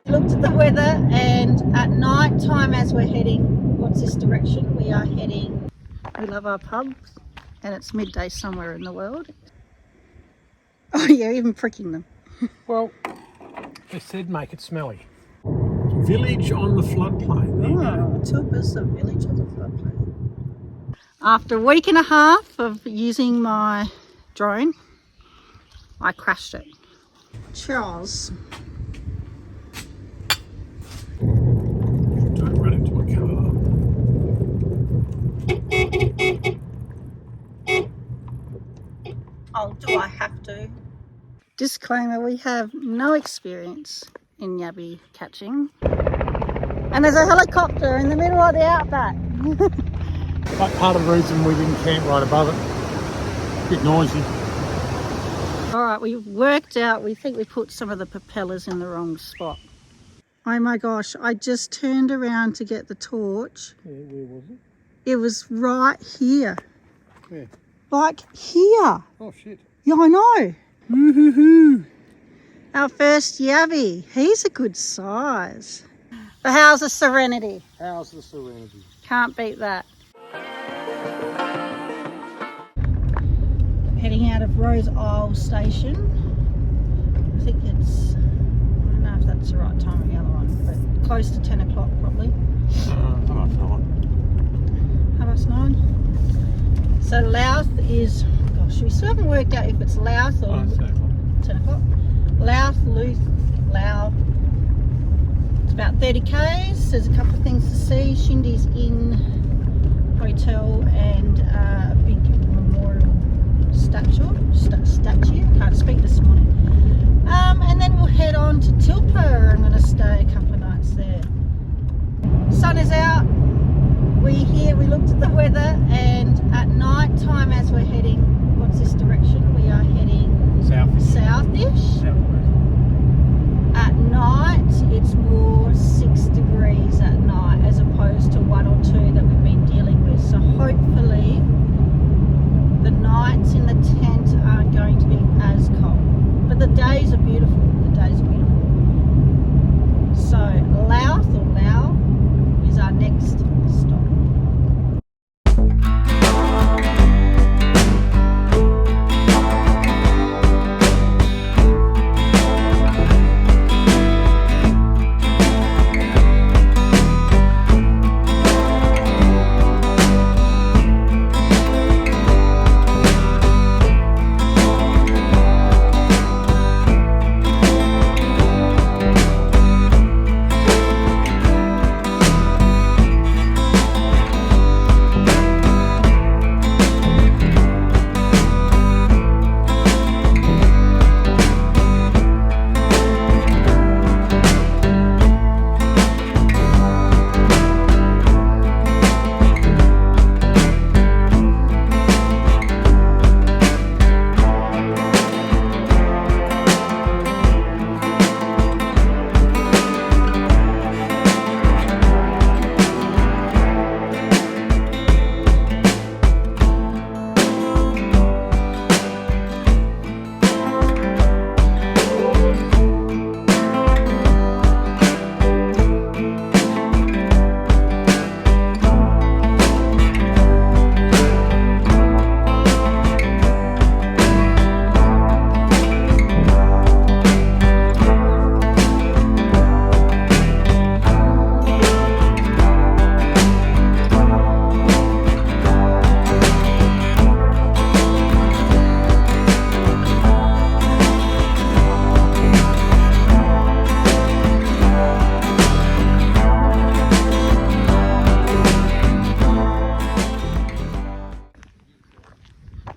Looked at the weather, and at night time as we're heading, what's this direction? We are heading, we love our pubs, and it's midday somewhere in the world. Oh yeah, even pricking them. Well, they said make it smelly. Village on the floodplain. Oh, Tilpa's the village on the floodplain. After a week and a half of using my drone, I crashed it. Charles. Don't run into a car. Oh, do I have to? Disclaimer, we have no experience in yabby catching. And there's a helicopter in the middle of the outback. But part of the reason we didn't camp right above it, a bit noisy. Alright, we worked out, we think we put some of the propellers in the wrong spot. Oh my gosh, I just turned around to get the torch. Yeah, where was it? It was right here. Where? Like here. Oh shit. Yeah, I know. Woo-hoo-hoo. Our first yabby. He's a good size. But how's the Serenity? How's the Serenity? Can't beat that. Heading out of Rose Isle Station. I think it's, I don't know if that's the right time or the other one, but close to 10 o'clock probably. Half 9. 9:30. So Louth is, gosh, we still haven't worked out if it's Louth or 10 o'clock. Louth, Louth, Louth. It's about 30 k's. There's a couple of things to see. Shindy's Inn Hotel and a big memorial statue. Can't speak this morning. And then we'll head on to Tilpa. I'm going to stay a couple of nights there. Sun is out. We're here. We looked at the weather, and at night time as we're heading, what's this direction? We are heading southish. At night, it's more 6 degrees at night as opposed to 1 or 2 that we've been dealing with. So hopefully the nights in the tent aren't going to be as cold. But the days are beautiful. So Louth or Louth is our next stop.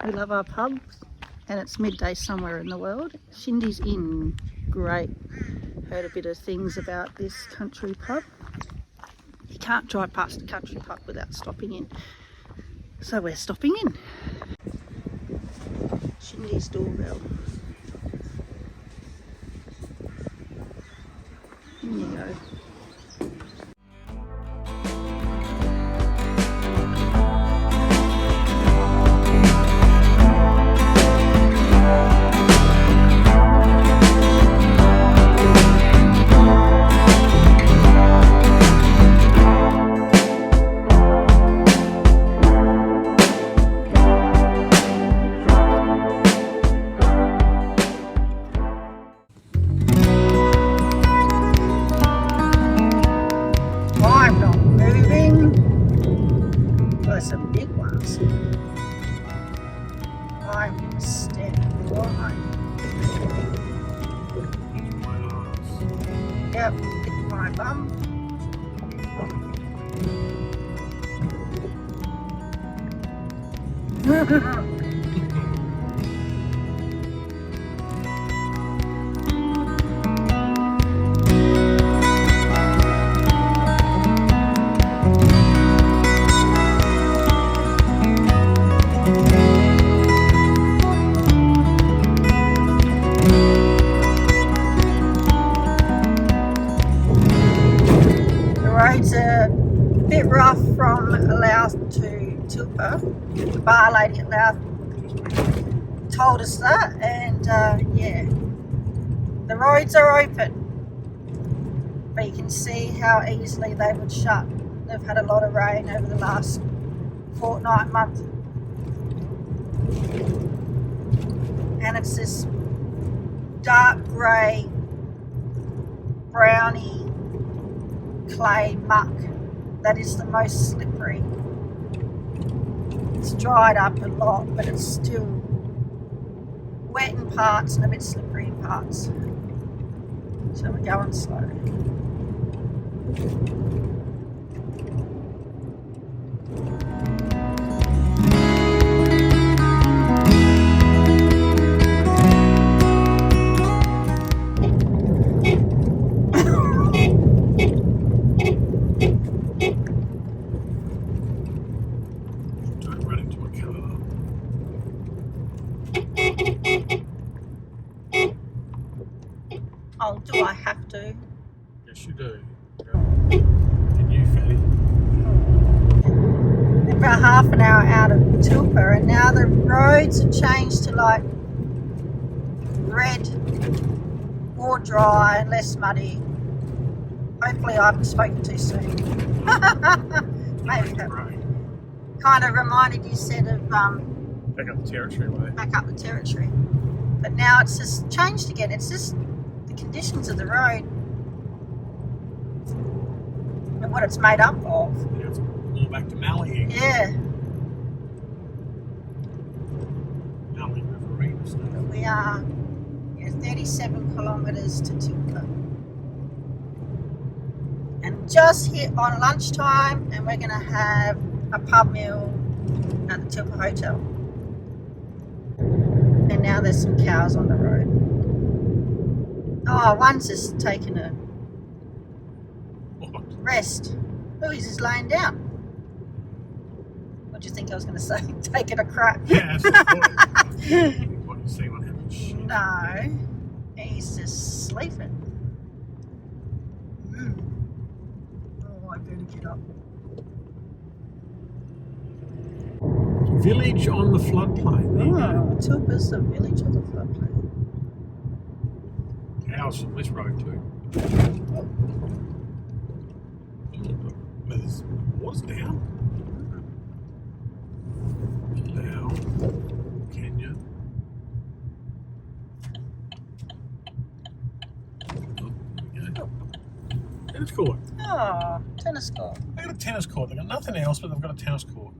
We love our pubs, and it's midday somewhere in the world. Shindy's Inn, great. Heard a bit of things about this country pub. You can't drive past a country pub without stopping in. So we're stopping in. Shindy's doorbell. In you go. standing line. Yep, my bum. The roads are a bit rough from Louth to Tilpa. The bar lady at Louth told us that, and yeah, the roads are open, but you can see how easily they would shut. They've had a lot of rain over the last fortnight, month, and it's this dark grey, browny clay muck that is the most slippery. It's dried up a lot, but it's still wet in parts and a bit slippery in parts. So we're going slow. Don't run into a car. Oh, do I have to? Yes, you do. And you, fatty. About half an hour out of Tilpa, and now the roads have changed to like red, more dry and less muddy. Hopefully I haven't spoken too soon. Maybe that kind of reminded you said of Back up the territory way. back up the territory. But now it's just changed again. It's just the conditions of the road and what it's made up of. Yeah, it's all back to Mallying. Yeah. Mallying Riverine, isn't it? We are 37 kilometres to Tilpa. And just hit on lunchtime, and we're going to have a pub meal at the Tilpa Hotel. And now there's some cows on the road. Oh, one's just taking a What? rest. Louis is laying down. What do you think I was going to say? Taking a crap. Yeah, that's what I thought. What, you see what happens? Shit. No, he's just sleeping. Oh, I better get up. Village on the floodplain. There you Oh, Tilpa's the village of the floodplain. go. Cows from this road too. There's water's down. Now, Kenya. Oh, there we go. Tennis court. Oh, tennis court. They've got a tennis court. They've got nothing else, but they've got a tennis court.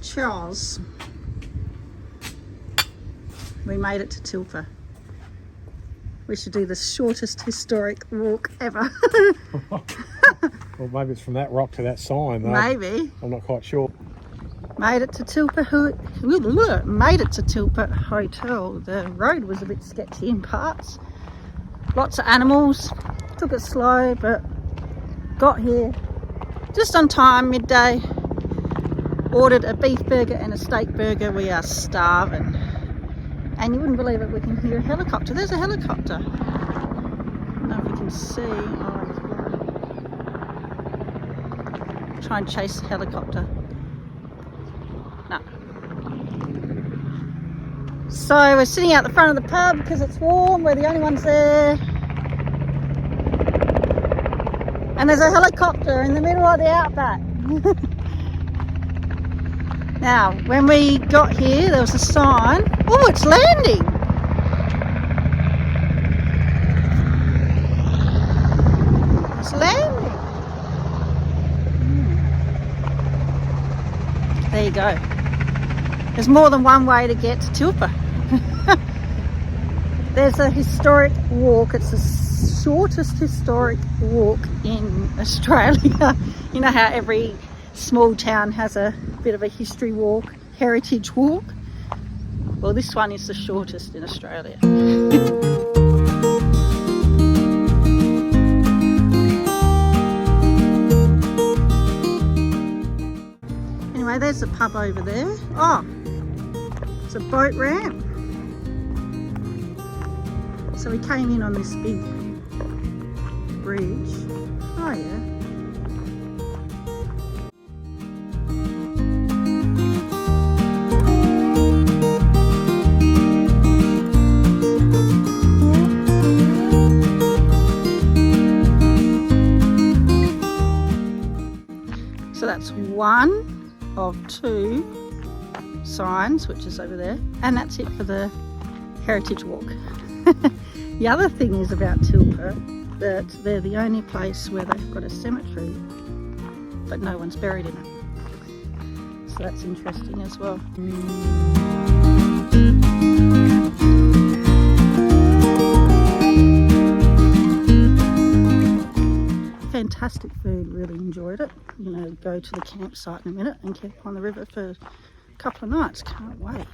Charles. We made it to Tilpa. We should do the shortest historic walk ever. Well, maybe it's from that rock to that sign, though. Maybe. I'm not quite sure. Made it to Tilpa Hotel. The road was a bit sketchy in parts. Lots of animals. Took it slow, but got here just on time, midday. Ordered a beef burger and a steak burger. We are starving. And you wouldn't believe it, we can hear a helicopter. There's a helicopter. I don't know if you can see. Oh, it's blurry. Try and chase the helicopter. No. So we're sitting out the front of the pub because it's warm. We're the only ones there. And there's a helicopter in the middle of the outback. Now, when we got here, there was a sign. Oh, it's landing. It's landing. There you go. There's more than one way to get to Tilpa. There's a historic walk. It's the shortest historic walk in Australia. You know how every small town has a bit of a history walk, heritage walk? Well, this one is the shortest in Australia. Anyway, there's the pub over there. Oh, it's a boat ramp. So we came in on this big bridge. Oh yeah. So that's one of two signs, which is over there, and that's it for the heritage walk. The other thing is about Tilpa that they're the only place where they've got a cemetery, but no one's buried in it. So that's interesting as well. Fantastic food, really enjoyed it. I'm going to go to the campsite in a minute and camp on the river for a couple of nights. Can't wait.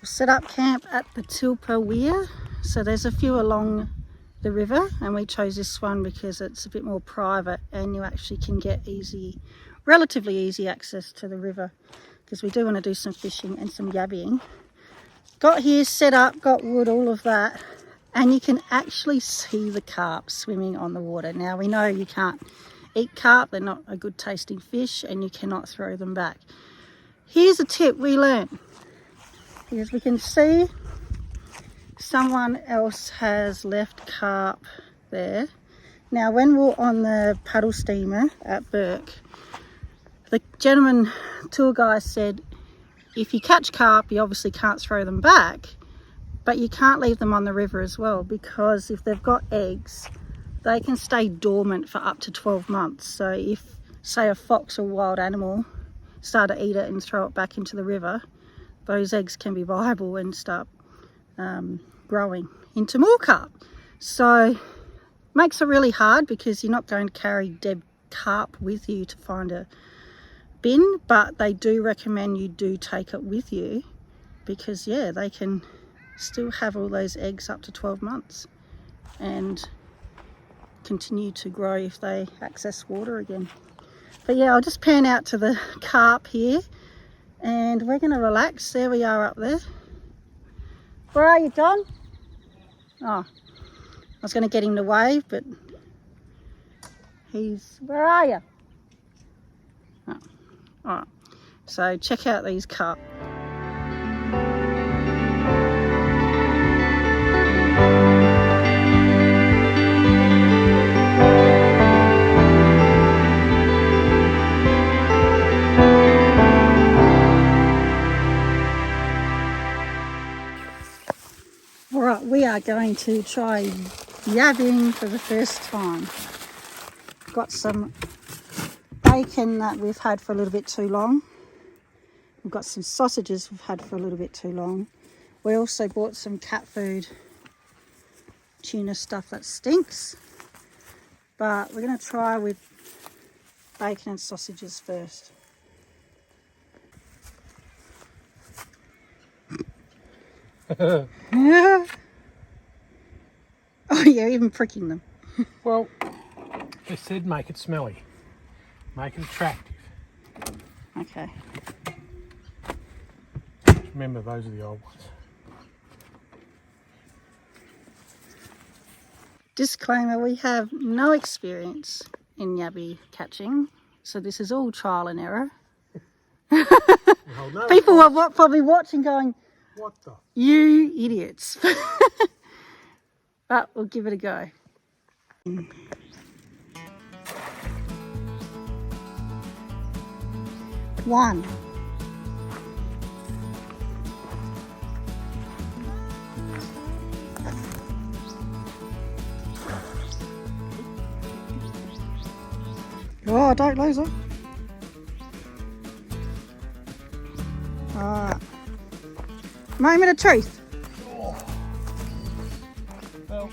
Set up camp at the Tilpa Weir. So there's a few along the river, and we chose this one because it's a bit more private and you actually can get relatively easy access to the river, because we do want to do some fishing and some yabbying. Got here, set up, got wood, all of that, and you can actually see the carp swimming on the water. Now we know you can't eat carp, they're not a good tasting fish, and you cannot throw them back. Here's a tip we learned. Because we can see someone else has left carp there. Now when we're on the paddle steamer at Burke, the gentleman tour guy said if you catch carp you obviously can't throw them back, but you can't leave them on the river as well, because if they've got eggs they can stay dormant for up to 12 months. So if, say, a fox or wild animal start to eat it and throw it back into the river, those eggs can be viable and start growing into more carp. So makes it really hard because you're not going to carry dead carp with you to find a bin, but they do recommend you do take it with you, because yeah, they can still have all those eggs up to 12 months and continue to grow if they access water again. But yeah, I'll just pan out to the carp here. And we're going to relax. There we are up there. Where are you, Don? Oh, I was going to get him to wave, but where are you? Oh, all right. So check out these carp. All right, we are going to try yabbying for the first time. Got some bacon that we've had for a little bit too long. We've got some sausages we've had for a little bit too long. We also bought some cat food, tuna stuff that stinks. But we're going to try with bacon and sausages first. Yeah. Oh yeah, even pricking them. Well, they said make it smelly, make it attractive. Okay. Remember, those are the old ones. Disclaimer, we have no experience in yabby catching, so this is all trial and error. No, people are probably watching going, what the? You idiots. But we'll give it a go. One. Oh, don't lose it. Alright. Moment of truth. Oh. Well,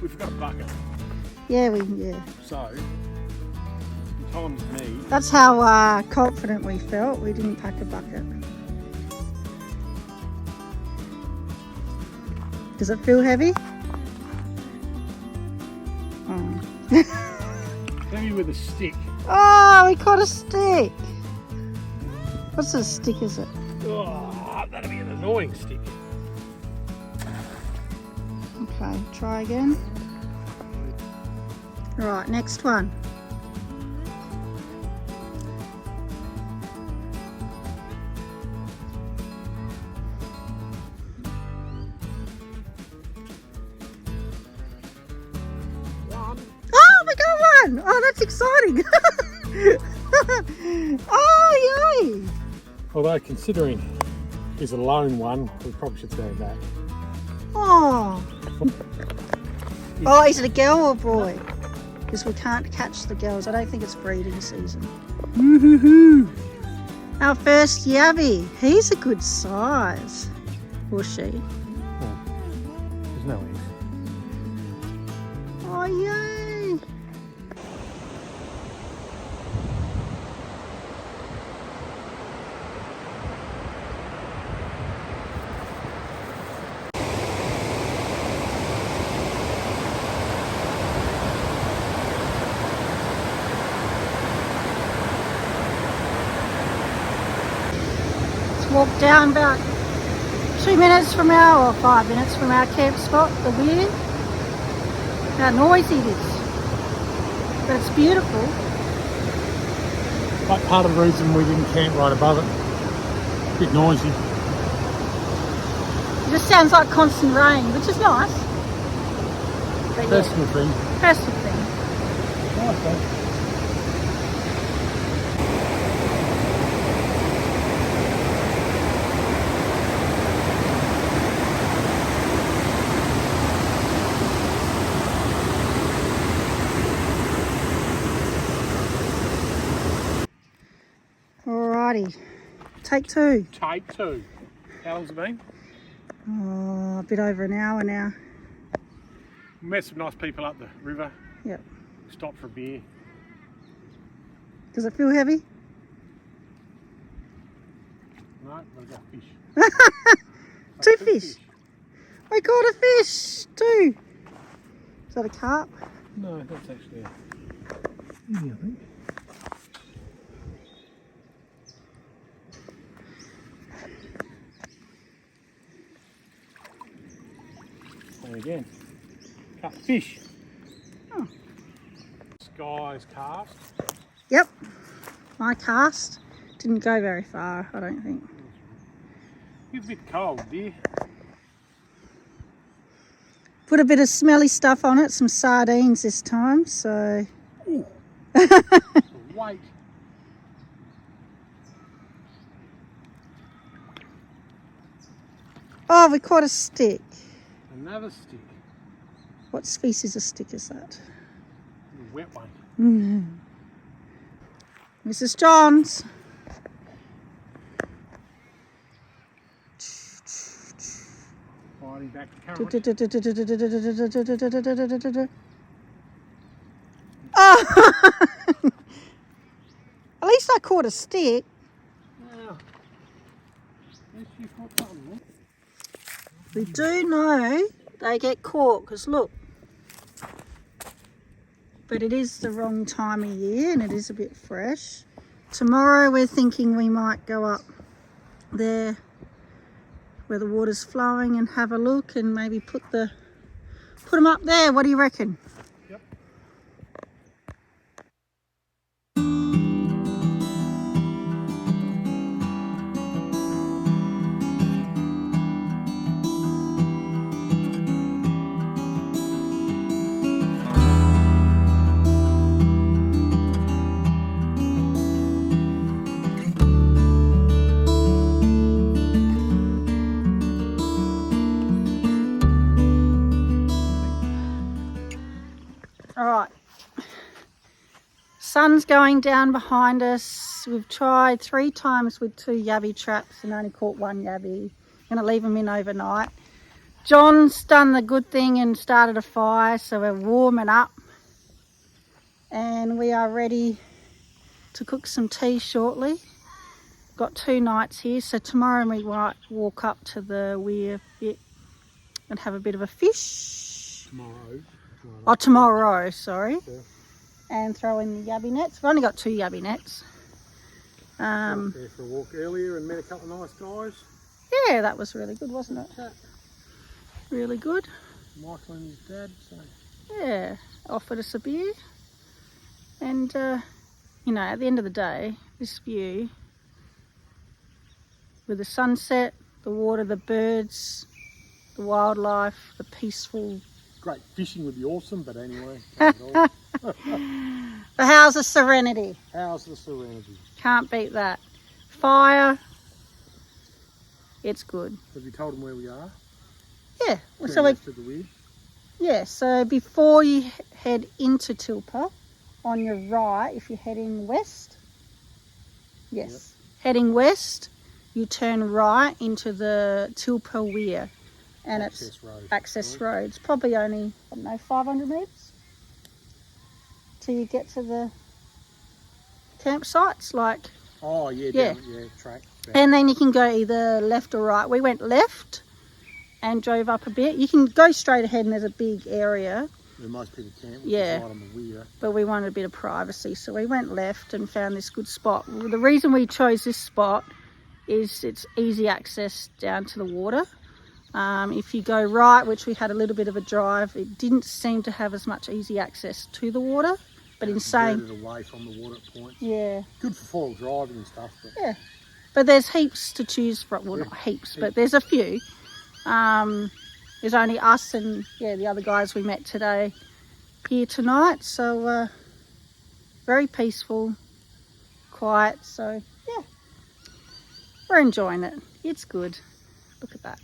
we've got a bucket. Yeah. So, times me. That's how confident we felt. We didn't pack a bucket. Does it feel heavy? Oh. Heavy with a stick. Oh, we caught a stick. What sort of stick is it? Oh, that'll be an annoying stick. Okay, try again. Right, next one. Oh, we got one! Oh, that's exciting! Oh, yay! Although, considering he's a lone one, we probably should say that. Oh. Oh, is it a girl or a boy? Because we can't catch the girls. I don't think it's breeding season. Woo-hoo-hoo. Our first yabby. He's a good size. Or she. Oh, there's no eggs. Oh, yay. Walk down about 2 minutes from or 5 minutes from our camp spot, the Weir. How noisy it is, but it's beautiful. Like part of the reason we didn't camp right above it. A bit noisy. It just sounds like constant rain, which is nice. But Personal thing. Personal thing. Nice, though. Alrighty, take two. Take two. How long's it been? Oh, a bit over an hour now. We met some nice people up the river. Yep. Stopped for a beer. Does it feel heavy? No, we've got fish. Two fish. We caught a fish. Two. Is that a carp? No, that's actually a guinea, I think. And again, cut fish. Oh. Sky's cast. Yep, my cast didn't go very far, I don't think. It's a bit cold, dear. Put a bit of smelly stuff on it, some sardines this time, so... Ooh. Weight. Oh, we caught a stick. Another stick. What species of stick is that? A wet one. Mrs. Johns. Sliding back to current. Oh! At least I caught a stick. Now, yes, you caught something. We do know they get caught, because look. But it is the wrong time of year and it is a bit fresh. Tomorrow we're thinking we might go up there where the water's flowing and have a look and maybe put them up there. What do you reckon? Yep. All right. Sun's going down behind us. We've tried 3 times with 2 yabby traps and only caught 1 yabby. Gonna leave them in overnight. John's done the good thing and started a fire, so we're warming up. And we are ready to cook some tea shortly. Got 2 nights here, so tomorrow we might walk up to the weir bit and have a bit of a fish. Tomorrow. Oh, tomorrow, sorry. Yeah. And throw in the yabby nets. We've only got 2 yabby nets. Went there for a walk earlier and met a couple of nice guys. Yeah, that was really good, wasn't it? Really good. Michael and his dad. So. Yeah, offered us a beer. And, you know, at the end of the day, this view with the sunset, the water, the birds, the wildlife, the peaceful... Great fishing would be awesome, but anyway. The house of serenity. How's the serenity? Can't beat that. Fire. It's good. Have you told them where we are? Yeah. Turn So left to the weir. yeah. So before you head into Tilpa, on your right, if you're heading west, yes, heading west, you turn right into the Tilpa Weir, and it's access road. It's probably only, I don't know, 500 metres till you get to the campsites, like. Oh yeah, Yeah. Track. And then you can go either left or right. We went left and drove up a bit. You can go straight ahead and there's a big area. Where most people camp, Yeah. right on the weir. But we wanted a bit of privacy, so we went left and found this good spot. The reason we chose this spot is it's easy access down to the water. If you go right, which we had a little bit of a drive, it didn't seem to have as much easy access to the water. But in saying, away from the water at points. yeah, Good for four-wheel driving and stuff. But yeah. But there's heaps to choose from. Well, not heaps, but there's a few. There's only us and the other guys we met today here tonight. So very peaceful, quiet. So yeah, we're enjoying it. It's good. Look at that.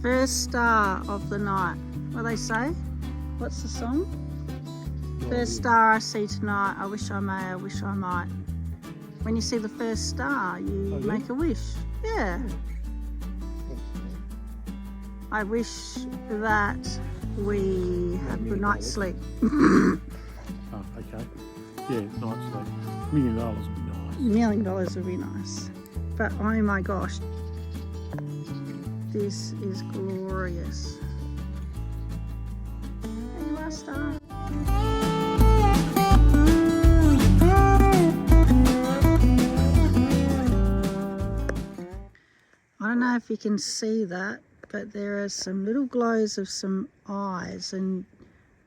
First star of the night. What do they say? What's the song? First star I see tonight. I wish I may, I wish I might. When you see the first star, you make a wish. Yeah. I wish that we have a good night's sleep. Oh, okay. Yeah, night's sleep. $1 million would be nice. $1 million would be nice. But oh my gosh, this is glorious. There you are, star. I don't know if you can see that, but there are some little glows of some eyes, and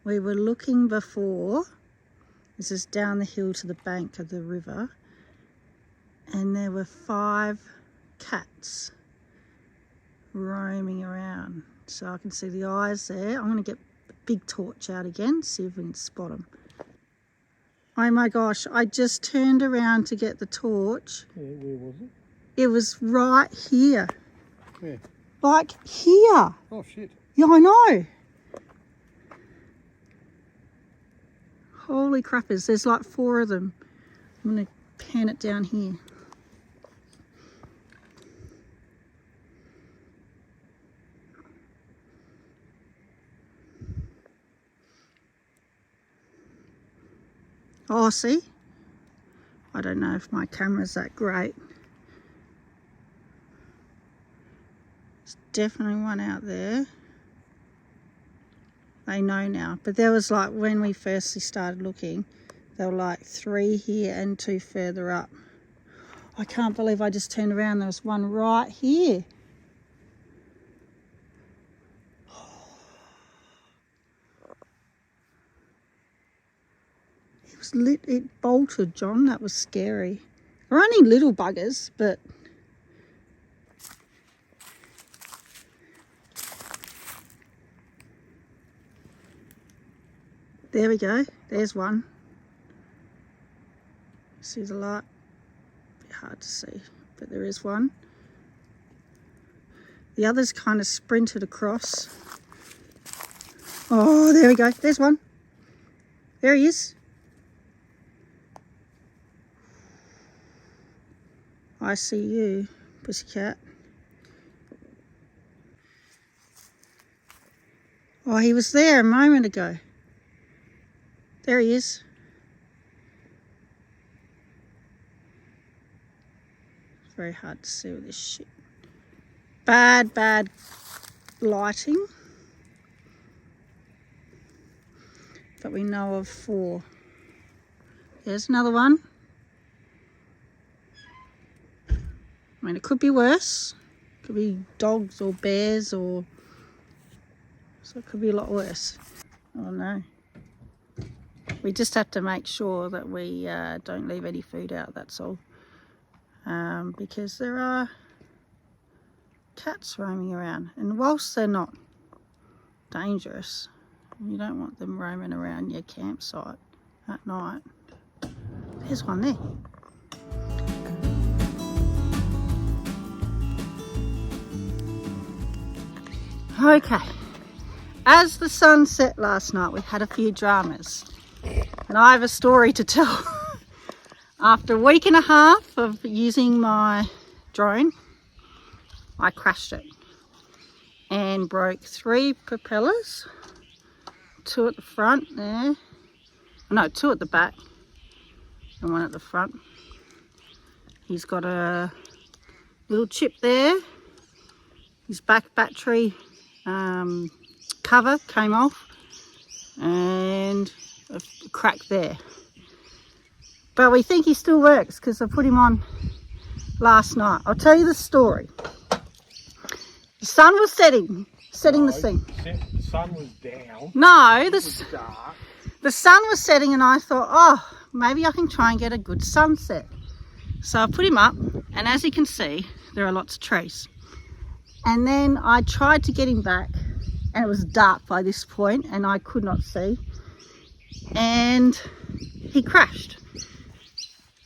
we were looking before. This is down the hill to the bank of the river, and there were 5 cats roaming around. So I can see the eyes there. I'm going to get a big torch out again, see if we can spot them. Oh my gosh, I just turned around to get the torch. Yeah, where was it? It was right here. Where? Like here. Oh shit. Yeah, I know. Holy crappers, there's like 4 of them. I'm going to pan it down here. Oh, see? I don't know if my camera's that great. There's definitely one out there. They know now. But there was like, when we firstly started looking, there were like 3 here and 2 further up. I can't believe I just turned around. There was one right here. It bolted, John. That was scary. They're only little buggers, but there we go. There's one. See the light? A bit hard to see, but there is one. The others kind of sprinted across. Oh, there we go. There's one. There he is. I see you, pussycat. Oh, he was there a moment ago. There he is. It's very hard to see with this shit. Bad lighting. But we know of 4. There's another one. I mean, it could be worse. It could be dogs or bears, or so it could be a lot worse. I don't know. We just have to make sure that we don't leave any food out, that's all. Because there are cats roaming around, and whilst they're not dangerous, you don't want them roaming around your campsite at night. There's one there. Okay, as the sun set last night, we had a few dramas, and I have a story to tell. After a week and a half of using my drone, I crashed it and broke 3 propellers, 2 at the front there, no, 2 at the back and 1 at the front. He's got a little chip there. His back battery cover came off and a crack there, but we think he still works because I put him on last night. I'll tell you the story. The sun was setting the thing. The sun was down. No, It was dark. the sun was setting, and I thought, oh, maybe I can try and get a good sunset. So I put him up, and as you can see, there are lots of trees. And then I tried to get him back, and it was dark by this point, and I could not see. And he crashed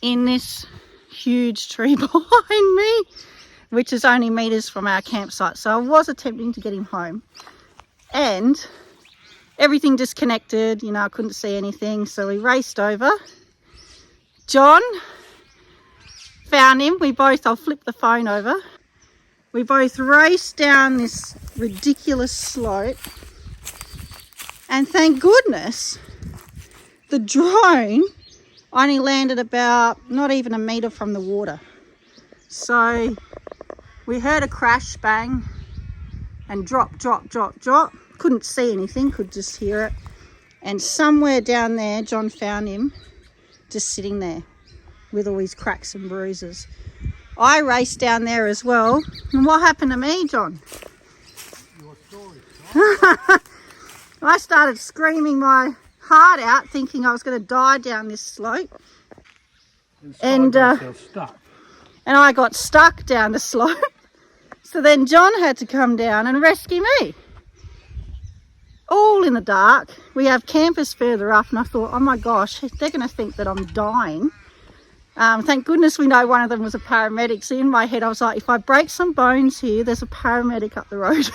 in this huge tree behind me, which is only meters from our campsite. So I was attempting to get him home, and everything disconnected, you know, I couldn't see anything. So we raced over. John found him. I'll flip the phone over. We both raced down this ridiculous slope. And thank goodness the drone only landed about not even a metre from the water. So we heard a crash, bang, and drop. Couldn't see anything, could just hear it. And somewhere down there, John found him just sitting there with all his cracks and bruises. I raced down there as well. And what happened to me, John? Your story. I started screaming my heart out, thinking I was going to die down this slope. And I got stuck down the slope. So then John had to come down and rescue me. All in the dark. We have campers further up, and I thought, oh my gosh, they're going to think that I'm dying. Thank goodness we know one of them was a paramedic. So in my head I was like, if I break some bones here, there's a paramedic up the road.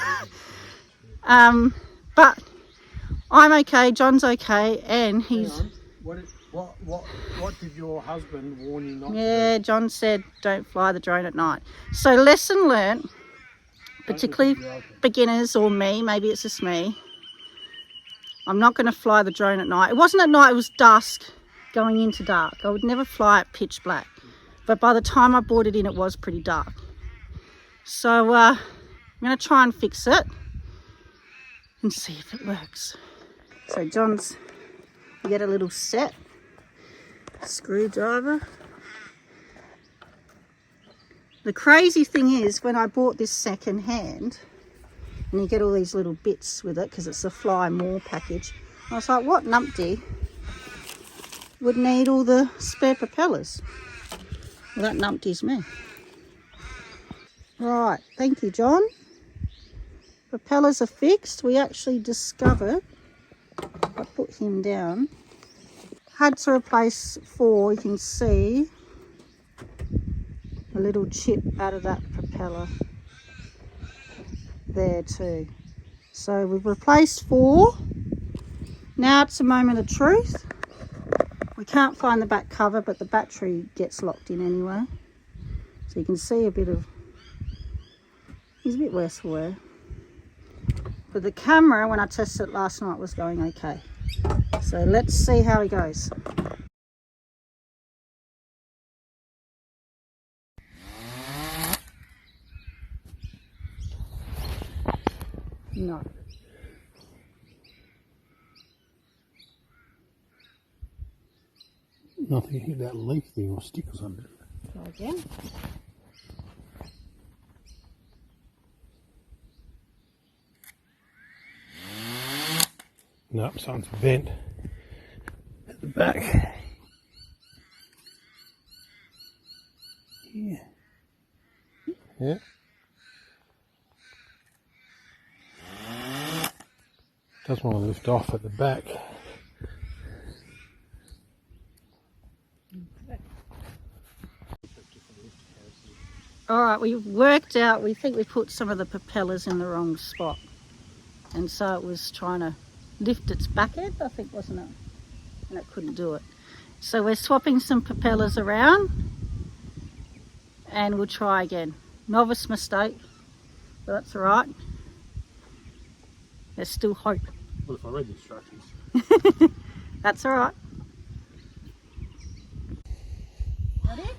But I'm okay, John's okay, and he's... What did your husband warn you not to do? Yeah, John said don't fly the drone at night. So lesson learnt, particularly beginners or me, maybe it's just me, I'm not going to fly the drone at night. It wasn't at night, it was dusk going into dark. I would never fly at pitch black. But by the time I brought it in, it was pretty dark. So I'm going to try and fix it and see if it works. So John's, you get a little set screwdriver. The crazy thing is, when I bought this second hand, and you get all these little bits with it because it's a Fly More package, I was like, what numpty would need all the spare propellers? Well, that numpty's me. Right, thank you, John. Propellers are fixed. We actually discovered, I put him down, had to replace 4, you can see a little chip out of that propeller there too. So we've replaced 4. Now it's a moment of truth. We can't find the back cover, but the battery gets locked in anyway. So you can see a bit of, he's a bit worse for wear. But the camera, when I tested it last night, was going okay. So let's see how he goes. No. Nothing hit that leaf thing or stick or something. Try again. Nope, something's bent at the back. Yeah. Yeah. Does want to lift off at the back. All right, we've worked out, we think we put some of the propellers in the wrong spot. And so it was trying to lift its back end, I think, wasn't it? And it couldn't do it. So we're swapping some propellers around and we'll try again. Novice mistake, but that's all right. There's still hope. Well, if I read the instructions. That's all right. Ready?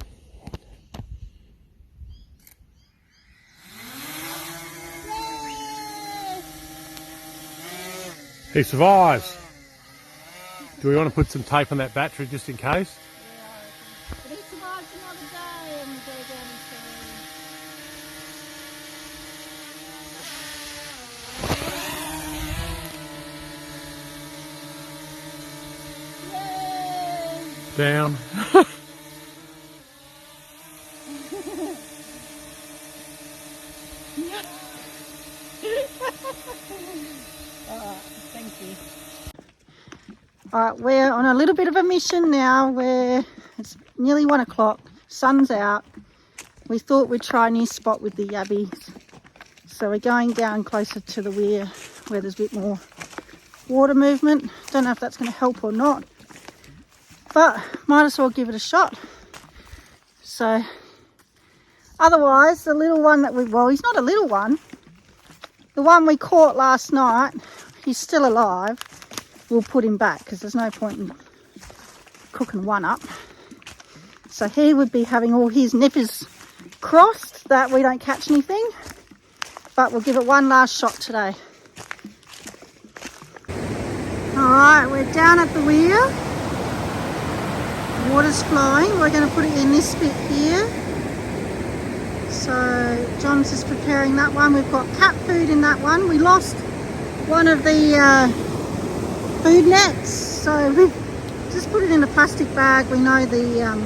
He survives. Do we want to put some tape on that battery just in case? Yeah, but he survives another day and we'll go down and see. Yay! Down. Alright, we're on a little bit of a mission now where it's nearly 1 o'clock, sun's out. We thought we'd try a new spot with the yabbies. So we're going down closer to the weir where there's a bit more water movement. Don't know if that's going to help or not, but might as well give it a shot. So otherwise, the little one that well, he's not a little one. The one we caught last night, he's still alive. We'll put him back because there's no point in cooking one up. So he would be having all his nippers crossed that we don't catch anything, but we'll give it one last shot today. Alright, we're down at the weir. Water's flowing. We're going to put it in this bit here. So John's just preparing that one. We've got cat food in that one. We lost one of the food nets, so we've just put it in a plastic bag. We know the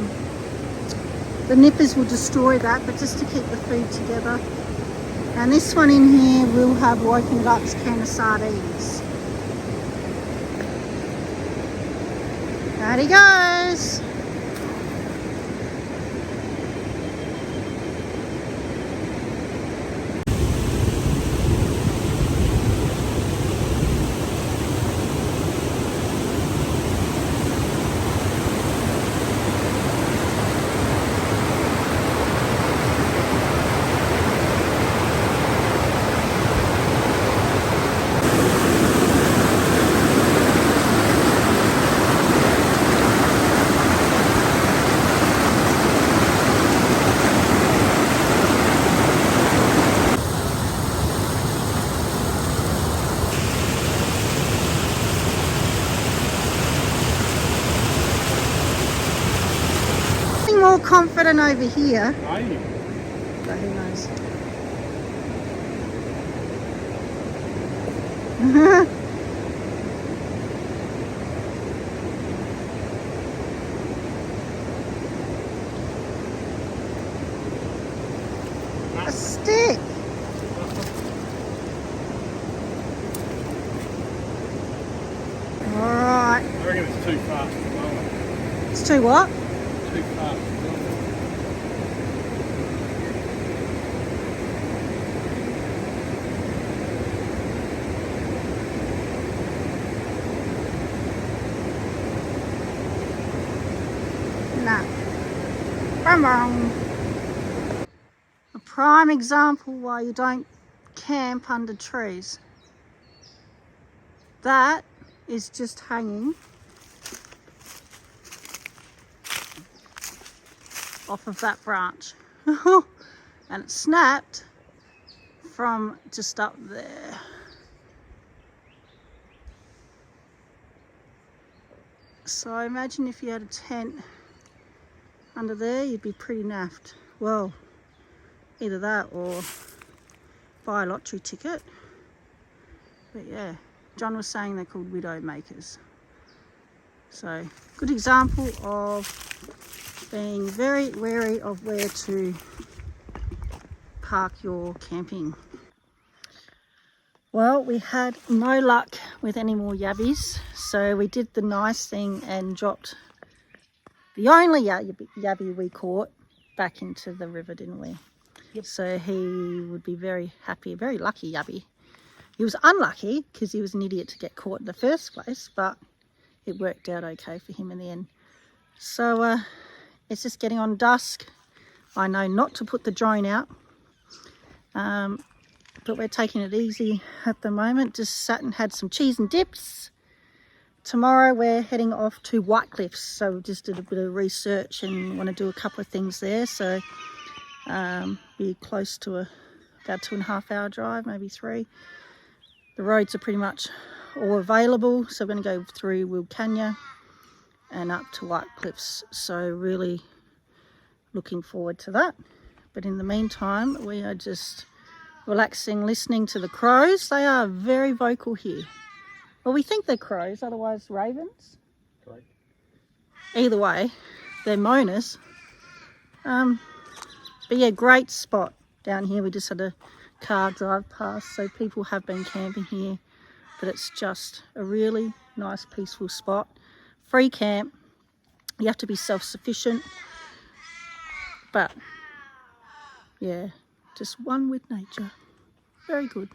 nippers will destroy that, but just to keep the food together. And this one in here will have woken it up's can of sardines. There he goes. More confident over here. Are you? But who knows? A stick. All right. I reckon it's too fast to blow it. It's too what? Too fast to blow it. Nah. Bang bang. A prime example why you don't camp under trees. That is just hanging off of that branch. And it snapped from just up there. So imagine if you had a tent under there, you'd be pretty naffed. Well, either that or buy a lottery ticket. But yeah, John was saying they're called widow makers. So good example of being very wary of where to park your camping. Well, we had no luck with any more yabbies, so we did the nice thing and dropped the only yabby we caught back into the river, didn't we? Yep. So he would be very happy, very lucky yabby. He was unlucky because he was an idiot to get caught in the first place, but it worked out okay for him in the end. So it's just getting on dusk. I know not to put the drone out, but we're taking it easy at the moment. Just sat and had some cheese and dips. Tomorrow we're heading off to White Cliffs, so we just did a bit of research and want to do a couple of things there. So be close to about 2.5 hour drive, maybe 3. The roads are pretty much all available, so we're going to go through Wilcannia and up to White Cliffs. So really looking forward to that. But in the meantime, we are just relaxing, listening to the crows. They are very vocal here. Well, we think they're crows, otherwise ravens. Great. Either way, they're moaners. But yeah, great spot down here. We just had a car drive past, so people have been camping here. But it's just a really nice, peaceful spot. Free camp. You have to be self-sufficient. But yeah, just one with nature. Very good.